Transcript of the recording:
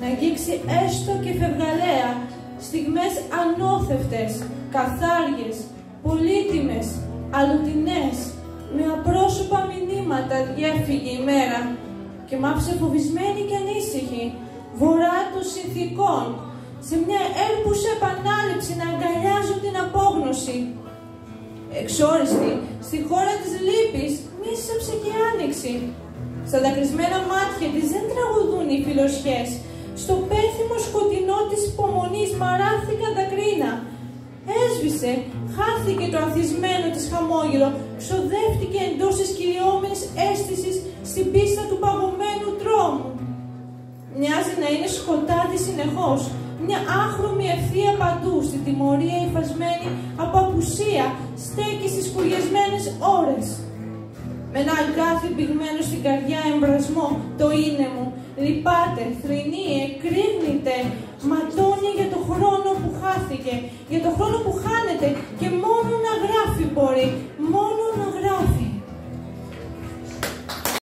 Να αγγίξει έστω και φευγαλέα στιγμές ανώθευτες, καθάριες, πολύτιμες, αλλοτινές, με απρόσωπα μηνύματα διέφυγε η μέρα και μ' άφησε φοβισμένη και ανήσυχη, βορρά των συνθηκών, σε μια έρπουσα επανάληψη να αγκαλιάζω την απόγνωση. Εξόριστη, στη χώρα της λύπης, μίσαψε και άνοιξη. Στα δακρυσμένα μάτια της δεν τραγουδούν οι φιλοσιές. Στο πέθυμο σκοτεινό της υπομονής μαράθηκαν τα κρίνα. Έσβησε, χάθηκε το ανθισμένο της χαμόγελο, ξοδεύτηκε εντός της κυριόμενης αίσθησης στην πίστα του παγωμένου τρόμου. Μοιάζει να είναι σκοτάδι συνεχώς, μια άχρωμη ευθεία παντού, στην τιμωρία υφασμένη από απουσία, στέκει στις σκουριασμένες ώρες. Με ένα αγκάθι πυγμένο στην καρδιά εμβρασμό, το είναι μου, λυπάται, θρηνεί, εκρήγνεται, ματώνει για το χρόνο που χάθηκε, για το χρόνο που χάνεται και